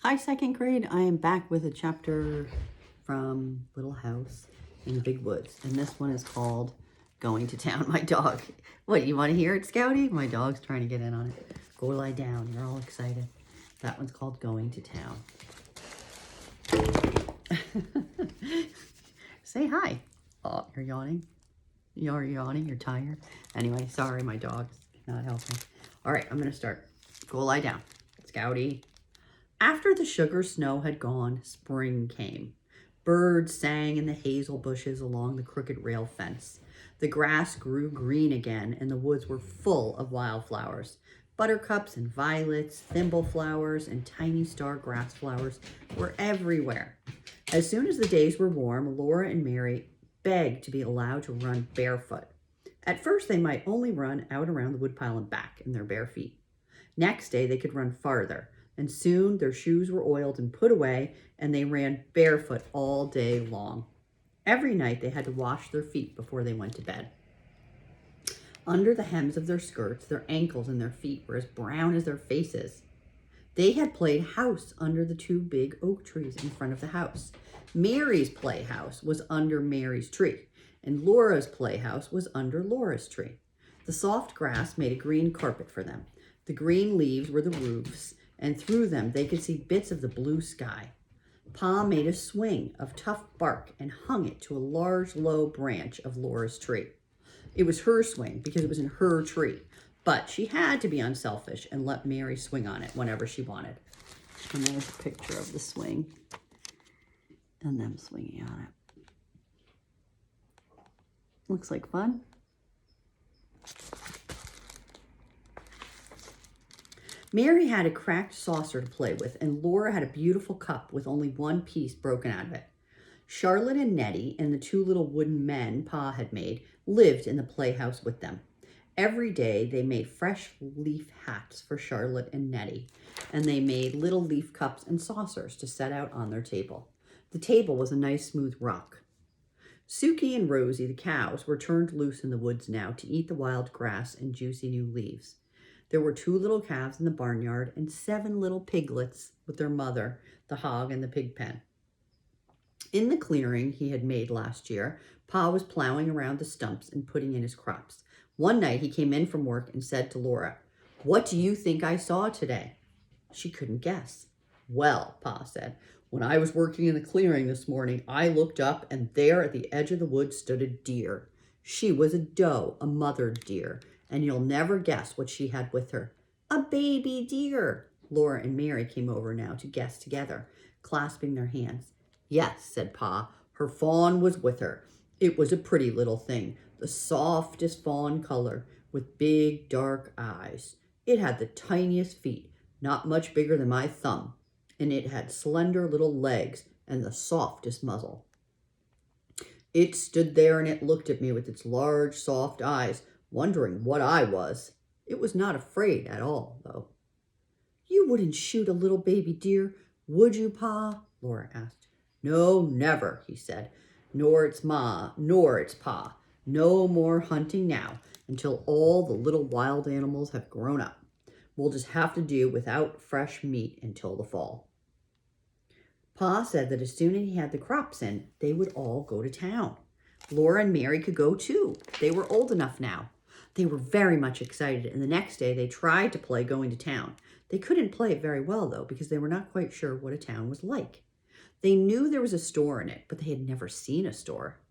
Hi, second grade. I am back with a chapter from Little House in the Big Woods. And this one is called Going to Town. My dog. What, you want to hear it, Scouty? My dog's trying to get in on it. Go lie down. You're all excited. That one's called Going to Town. Say hi. Oh, you're yawning. You're yawning. You're tired. Anyway, sorry, my dog's not helping. All right, I'm going to start. Go lie down. Scouty. After the sugar snow had gone, spring came. Birds sang in the hazel bushes along the crooked rail fence. The grass grew green again, and the woods were full of wildflowers. Buttercups and violets, thimble flowers, and tiny star grass flowers were everywhere. As soon as the days were warm, Laura and Mary begged to be allowed to run barefoot. At first, they might only run out around the woodpile and back in their bare feet. Next day, they could run farther. And soon their shoes were oiled and put away, and they ran barefoot all day long. Every night they had to wash their feet before they went to bed. Under the hems of their skirts, their ankles and their feet were as brown as their faces. They had played house under the two big oak trees in front of the house. Mary's playhouse was under Mary's tree, and Laura's playhouse was under Laura's tree. The soft grass made a green carpet for them. The green leaves were the roofs, and through them they could see bits of the blue sky. Pa made a swing of tough bark and hung it to a large, low branch of Laura's tree. It was her swing because it was in her tree, but she had to be unselfish and let Mary swing on it whenever she wanted. And there's a picture of the swing and them swinging on it. Looks like fun. Mary had a cracked saucer to play with, and Laura had a beautiful cup with only one piece broken out of it. Charlotte and Nettie and the two little wooden men Pa had made lived in the playhouse with them. Every day they made fresh leaf hats for Charlotte and Nettie, and they made little leaf cups and saucers to set out on their table. The table was a nice smooth rock. Suki and Rosie, the cows, were turned loose in the woods now to eat the wild grass and juicy new leaves. There were 2 little calves in the barnyard and 7 little piglets with their mother, the hog in the pig pen. In the clearing he had made last year, Pa was plowing around the stumps and putting in his crops. One night he came in from work and said to Laura, "What do you think I saw today?" She couldn't guess. "Well," Pa said, "when I was working in the clearing this morning, I looked up and there at the edge of the woods stood a deer. She was a doe, a mother deer. And you'll never guess what she had with her. A baby deer." Laura and Mary came over now to guess together, clasping their hands. "Yes," said Pa, "her fawn was with her. It was a pretty little thing, the softest fawn color, with big dark eyes. It had the tiniest feet, not much bigger than my thumb, and it had slender little legs and the softest muzzle. It stood there and it looked at me with its large soft eyes, wondering what I was. It was not afraid at all, though." "You wouldn't shoot a little baby deer, would you, Pa?" Laura asked. "No, never," he said. "Nor its ma, nor its pa. No more hunting now until all the little wild animals have grown up. We'll just have to do without fresh meat until the fall." Pa said that as soon as he had the crops in, they would all go to town. Laura and Mary could go too. They were old enough now. They were very much excited, and the next day they tried to play going to town. They couldn't play it very well, though, because they were not quite sure what a town was like. They knew there was a store in it, but they had never seen a store.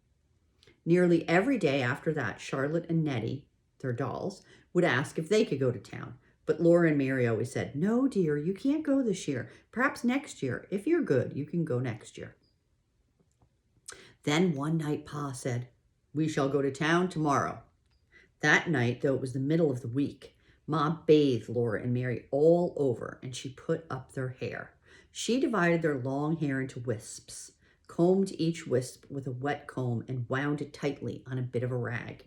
Nearly every day after that, Charlotte and Nettie, their dolls, would ask if they could go to town. But Laura and Mary always said, "No, dear, you can't go this year. Perhaps next year. If you're good, you can go next year." Then one night Pa said, "We shall go to town tomorrow." That night, though it was the middle of the week, Ma bathed Laura and Mary all over, and she put up their hair. She divided their long hair into wisps, combed each wisp with a wet comb, and wound it tightly on a bit of a rag.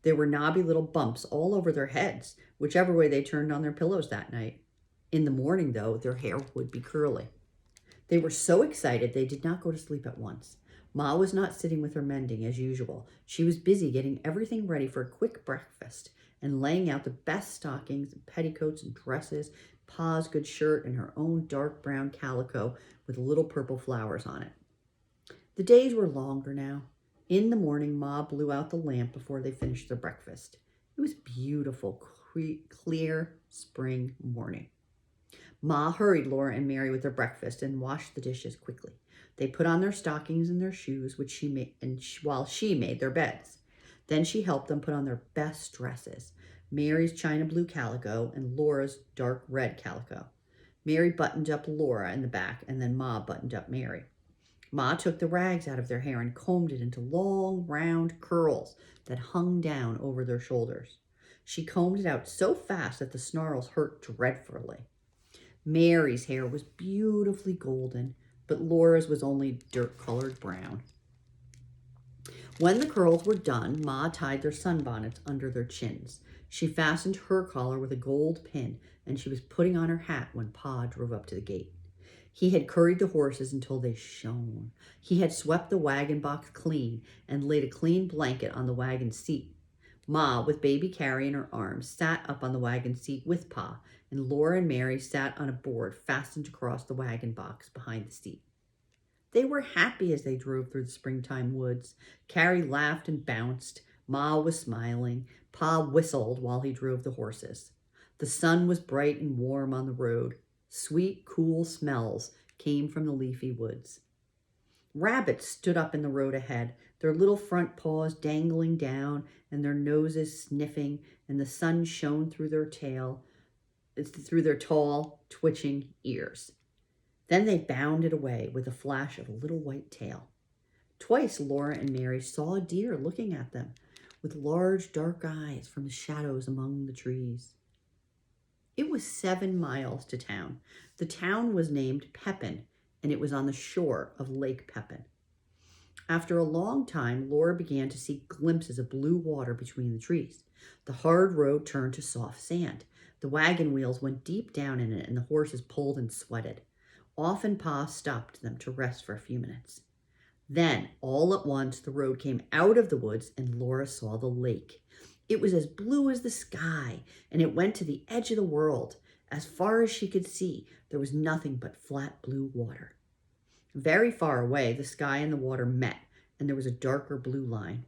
There were knobby little bumps all over their heads, whichever way they turned on their pillows that night. In the morning, though, their hair would be curly. They were so excited they did not go to sleep at once. Ma was not sitting with her mending as usual. She was busy getting everything ready for a quick breakfast and laying out the best stockings and petticoats and dresses Pa's good shirt, and her own dark brown calico with little purple flowers on it. The days were longer now. In the morning, Ma blew out the lamp before they finished their breakfast. It was beautiful, clear spring morning. Ma hurried Laura and Mary with their breakfast and washed the dishes quickly. They put on their stockings and their shoes, which she made, while she made their beds. Then she helped them put on their best dresses, Mary's china blue calico and Laura's dark red calico. Mary buttoned up Laura in the back, and then Ma buttoned up Mary. Ma took the rags out of their hair and combed it into long, round curls that hung down over their shoulders. She combed it out so fast that the snarls hurt dreadfully. Mary's hair was beautifully golden, but Laura's was only dirt-colored brown. When the curls were done, Ma tied their sunbonnets under their chins. She fastened her collar with a gold pin, and she was putting on her hat when Pa drove up to the gate. He had curried the horses until they shone. He had swept the wagon box clean and laid a clean blanket on the wagon seat. Ma, with baby Carrie in her arms, sat up on the wagon seat with Pa, and Laura and Mary sat on a board fastened across the wagon box behind the seat. They were happy as they drove through the springtime woods. Carrie laughed and bounced. Ma was smiling. Pa whistled while he drove the horses. The sun was bright and warm on the road. Sweet, cool smells came from the leafy woods. Rabbits stood up in the road ahead, their little front paws dangling down and their noses sniffing, and the sun shone through their tall, twitching ears. Then they bounded away with a flash of a little white tail. Twice Laura and Mary saw a deer looking at them with large dark eyes from the shadows among the trees. It was 7 miles to town. The town was named Pepin, and it was on the shore of Lake Pepin. After a long time, Laura began to see glimpses of blue water between the trees. The hard road turned to soft sand. The wagon wheels went deep down in it, and the horses pulled and sweated. Often Pa stopped them to rest for a few minutes. Then, all at once, the road came out of the woods, and Laura saw the lake. It was as blue as the sky, and it went to the edge of the world. As far as she could see, there was nothing but flat blue water. Very far away, the sky and the water met, and there was a darker blue line.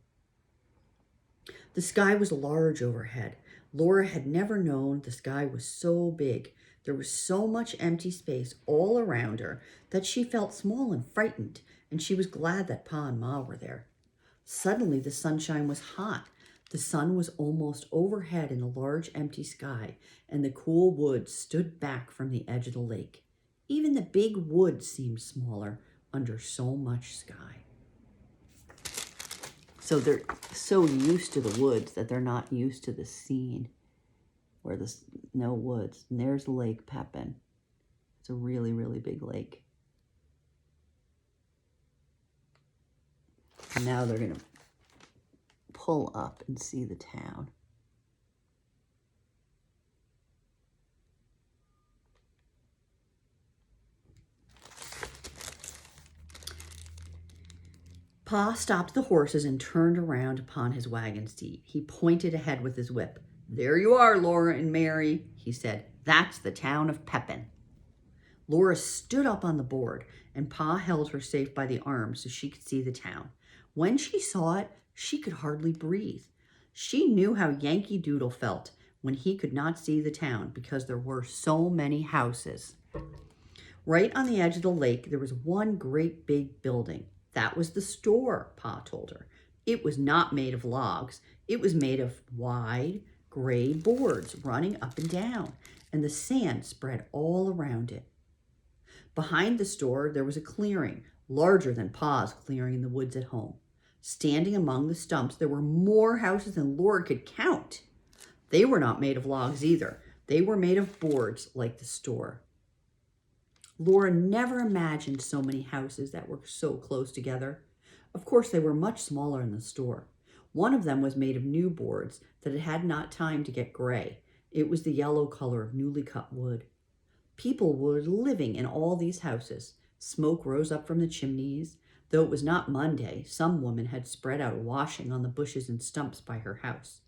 The sky was large overhead. Laura had never known the sky was so big. There was so much empty space all around her that she felt small and frightened, and she was glad that Pa and Ma were there. Suddenly, the sunshine was hot. The sun was almost overhead in the large empty sky, and the cool woods stood back from the edge of the lake. Even the big woods seemed smaller under so much sky. So they're so used to the woods that they're not used to the scene where there's no woods. And there's Lake Pepin. It's a really, really big lake. And now they're going to pull up and see the town. Pa stopped the horses and turned around upon his wagon seat. He pointed ahead with his whip. "There you are, Laura and Mary," he said. "That's the town of Pepin." Laura stood up on the board, and Pa held her safe by the arm so she could see the town. When she saw it, she could hardly breathe. She knew how Yankee Doodle felt when he could not see the town because there were so many houses. Right on the edge of the lake, there was one great big building. That was the store, Pa told her. It was not made of logs. It was made of wide, gray boards running up and down, and the sand spread all around it. Behind the store, there was a clearing, larger than Pa's clearing in the woods at home. Standing among the stumps, there were more houses than Laura could count. They were not made of logs either. They were made of boards like the store. Laura never imagined so many houses that were so close together. Of course, they were much smaller in the store. One of them was made of new boards that had not time to get gray. It was the yellow color of newly cut wood. People were living in all these houses. Smoke rose up from the chimneys. Though it was not Monday, some woman had spread out washing on the bushes and stumps by her house.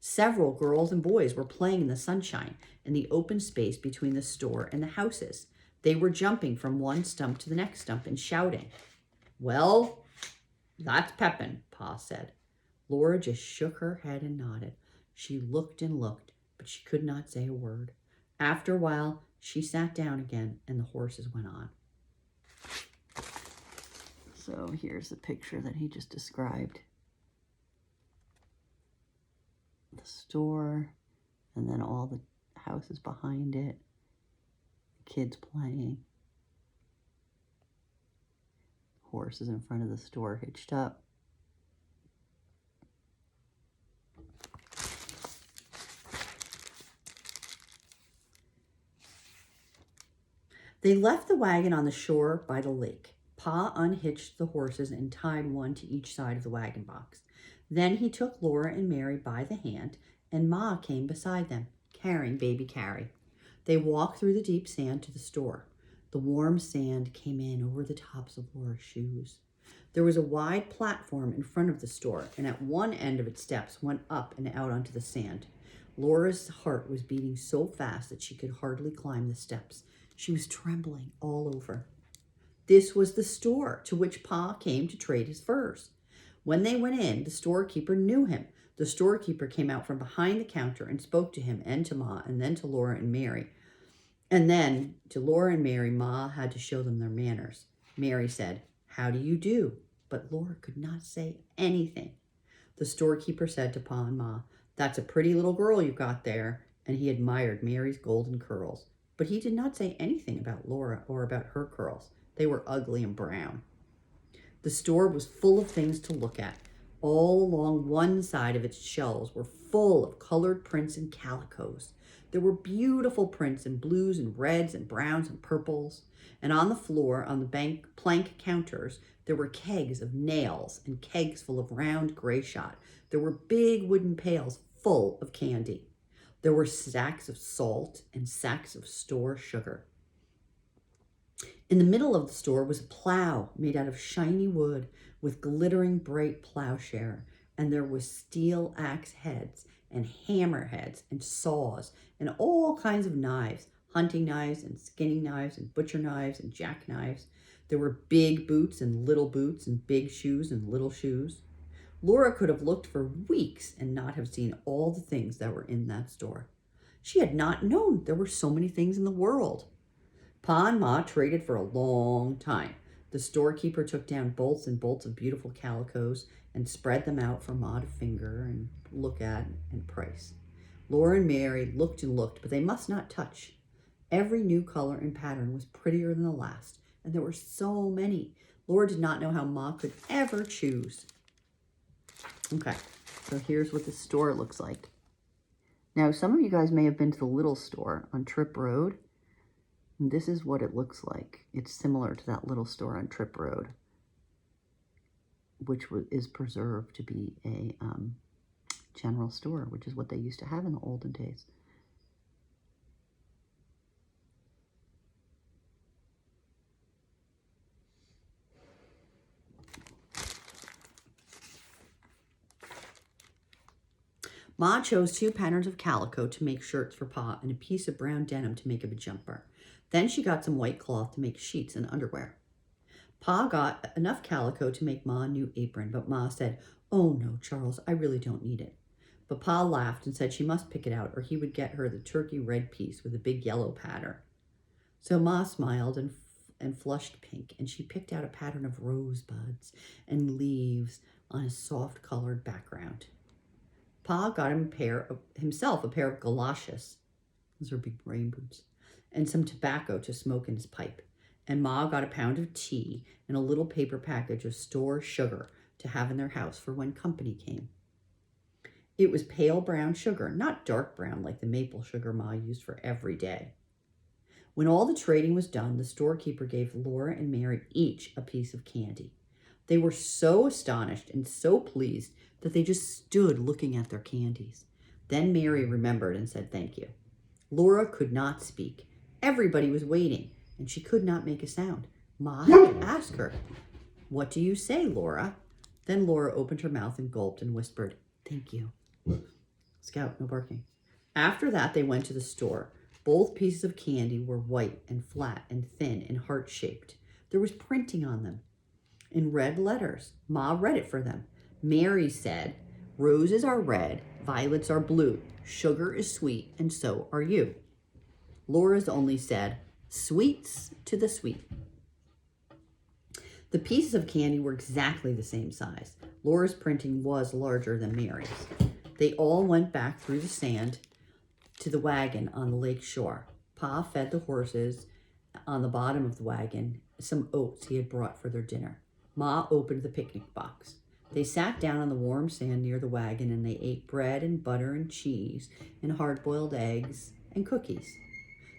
Several girls and boys were playing in the sunshine in the open space between the store and the houses. They were jumping from one stump to the next stump and shouting. Well, that's Pepin, Pa said. Laura just shook her head and nodded. She looked and looked, but she could not say a word. After a while, she sat down again and the horses went on. So here's the picture that he just described. The store, and then all the houses behind it, kids playing, horses in front of the store hitched up. They left the wagon on the shore by the lake. Pa unhitched the horses and tied one to each side of the wagon box. Then he took Laura and Mary by the hand, and Ma came beside them, carrying baby Carrie. They walked through the deep sand to the store. The warm sand came in over the tops of Laura's shoes. There was a wide platform in front of the store, and at one end of its steps went up and out onto the sand. Laura's heart was beating so fast that she could hardly climb the steps. She was trembling all over. This was the store to which Pa came to trade his furs. When they went in, the storekeeper knew him. The storekeeper came out from behind the counter and spoke to him and to Ma, and then to Laura and Mary. And then to Laura and Mary, Ma had to show them their manners. Mary said, "How do you do?" But Laura could not say anything. The storekeeper said to Pa and Ma, "That's a pretty little girl you've got there," and he admired Mary's golden curls. But he did not say anything about Laura or about her curls. They were ugly and brown. The store was full of things to look at. All along one side of its shelves were full of colored prints and calicos. There were beautiful prints in blues and reds and browns and purples. And on the floor, on the plank counters, there were kegs of nails and kegs full of round gray shot. There were big wooden pails full of candy. There were sacks of salt and sacks of store sugar. In the middle of the store was a plow made out of shiny wood with glittering bright plowshare, and there was steel axe heads and hammer heads and saws and all kinds of knives, hunting knives and skinning knives and butcher knives and jackknives. There were big boots and little boots and big shoes and little shoes. Laura could have looked for weeks and not have seen all the things that were in that store. She had not known there were so many things in the world. Pa and Ma traded for a long time. The storekeeper took down bolts and bolts of beautiful calicos and spread them out for Ma to finger and look at and price. Laura and Mary looked and looked, but they must not touch. Every new color and pattern was prettier than the last, and there were so many. Laura did not know how Ma could ever choose. Okay, so here's what the store looks like. Now, some of you guys may have been to the little store on Tripp Road. And this is what it looks like. It's similar to that little store on Tripp Road, which is preserved to be a general store, which is what they used to have in the olden days. Ma chose 2 patterns of calico to make shirts for Pa and a piece of brown denim to make him a jumper. Then she got some white cloth to make sheets and underwear. Pa got enough calico to make Ma a new apron, but Ma said, "Oh no, Charles, I really don't need it." But Pa laughed and said she must pick it out or he would get her the turkey red piece with a big yellow pattern. So Ma smiled and flushed pink, and she picked out a pattern of rosebuds and leaves on a soft colored background. Pa got himself a pair of galoshes. Those are big rain boots. And some tobacco to smoke in his pipe. And Ma got a pound of tea and a little paper package of store sugar to have in their house for when company came. It was pale brown sugar, not dark brown like the maple sugar Ma used for every day. When all the trading was done, the storekeeper gave Laura and Mary each a piece of candy. They were so astonished and so pleased that they just stood looking at their candies. Then Mary remembered and said thank you. Laura could not speak. Everybody was waiting, and she could not make a sound. Ma had to ask her, "What do you say, Laura?" Then Laura opened her mouth and gulped and whispered, "Thank you." Scout, no barking. After that, they went to the store. Both pieces of candy were white and flat and thin and heart-shaped. There was printing on them in red letters. Ma read it for them. Mary said, "Roses are red, violets are blue, sugar is sweet, and so are you." Laura's only said, "Sweets to the sweet." The pieces of candy were exactly the same size. Laura's printing was larger than Mary's. They all went back through the sand to the wagon on the lake shore. Pa fed the horses on the bottom of the wagon some oats he had brought for their dinner. Ma opened the picnic box. They sat down on the warm sand near the wagon and they ate bread and butter and cheese and hard-boiled eggs and cookies.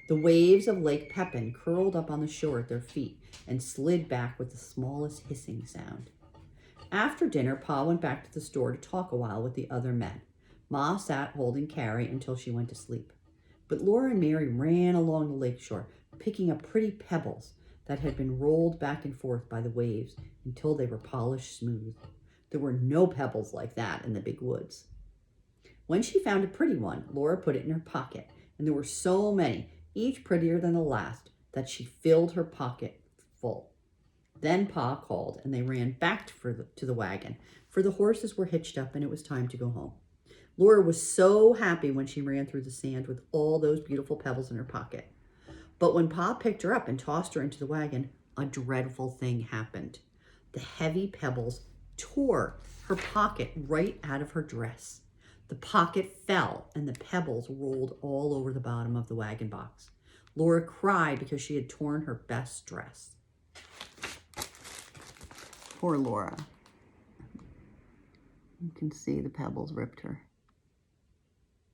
The waves of Lake Pepin curled up on the shore at their feet and slid back with the smallest hissing sound. After dinner, Pa went back to the store to talk a while with the other men. Ma sat holding Carrie until she went to sleep. But Laura and Mary ran along the lakeshore, picking up pretty pebbles that had been rolled back and forth by the waves until they were polished smooth. There were no pebbles like that in the big woods. When she found a pretty one, Laura put it in her pocket, and there were so many, each prettier than the last, that she filled her pocket full. Then Pa called, and they ran back to the wagon, for the horses were hitched up and it was time to go home. Laura was so happy when she ran through the sand with all those beautiful pebbles in her pocket. But when Pa picked her up and tossed her into the wagon, a dreadful thing happened. The heavy pebbles tore her pocket right out of her dress. The pocket fell and the pebbles rolled all over the bottom of the wagon box. Laura cried because she had torn her best dress. Poor Laura. You can see the pebbles ripped her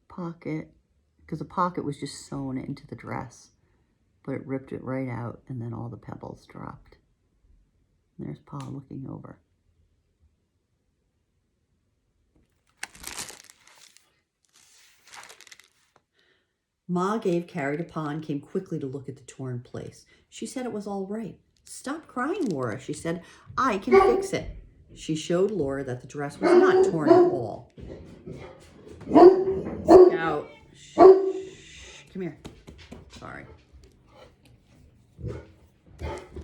pocket, because the pocket was just sewn into the dress, but it ripped it right out, and then all the pebbles dropped. And there's Pa looking over. Ma gave Carrie to Pa and came quickly to look at the torn place. She said it was all right. "Stop crying, Laura," she said. "I can fix it." She showed Laura that the dress was not torn at all. Scout. Shh. Come here. Sorry.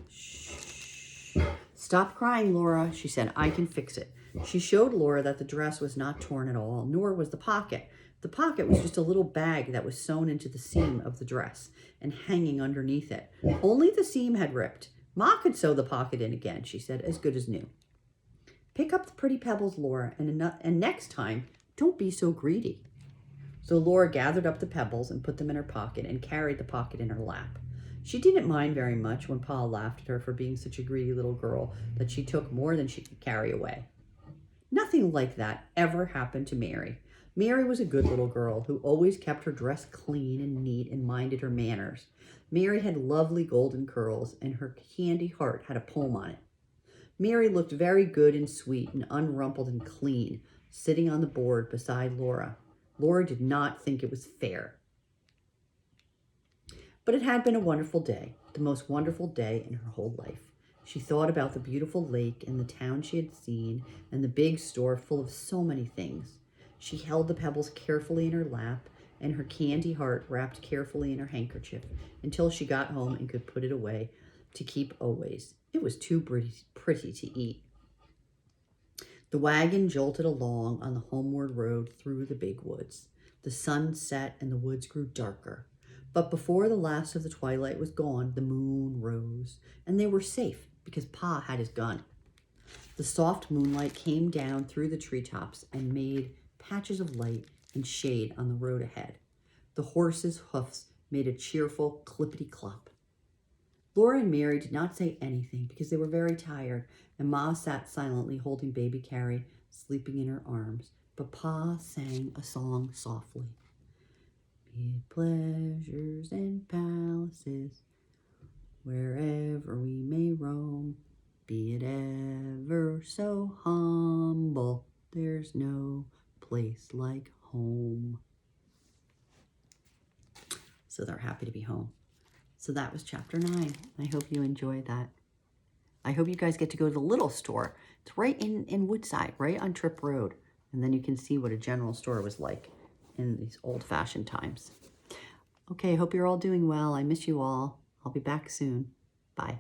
Shh. "Stop crying, Laura," she said. "I can fix it." She showed Laura that the dress was not torn at all, nor was the pocket. The pocket was just a little bag that was sewn into the seam of the dress and hanging underneath it. Only the seam had ripped. Ma could sew the pocket in again, she said, as good as new. "Pick up the pretty pebbles, Laura, and next time, don't be so greedy." So Laura gathered up the pebbles and put them in her pocket and carried the pocket in her lap. She didn't mind very much when Pa laughed at her for being such a greedy little girl that she took more than she could carry away. Nothing like that ever happened to Mary. Mary was a good little girl who always kept her dress clean and neat and minded her manners. Mary had lovely golden curls, and her candy heart had a poem on it. Mary looked very good and sweet and unrumpled and clean, sitting on the board beside Laura. Laura did not think it was fair. But it had been a wonderful day, the most wonderful day in her whole life. She thought about the beautiful lake and the town she had seen and the big store full of so many things. She held the pebbles carefully in her lap and her candy heart wrapped carefully in her handkerchief until she got home and could put it away to keep always. It was too pretty to eat. The wagon jolted along on the homeward road through the big woods. The sun set and the woods grew darker. But before the last of the twilight was gone, the moon rose, and they were safe because Pa had his gun. The soft moonlight came down through the treetops and made patches of light and shade on the road ahead. The horses' hoofs made a cheerful clippity-clop. Laura and Mary did not say anything because they were very tired, and Ma sat silently holding baby Carrie, sleeping in her arms. But Pa sang a song softly. "Be it pleasures and palaces, wherever we may roam, be it ever so humble, there's no place like home." So they're happy to be home. So that was chapter 9. I hope you enjoyed that. I hope you guys get to go to the little store. It's right in Woodside, right on Tripp Road. And then you can see what a general store was like. in these old-fashioned times. Okay, I hope you're all doing well. I miss you all. I'll be back soon. Bye.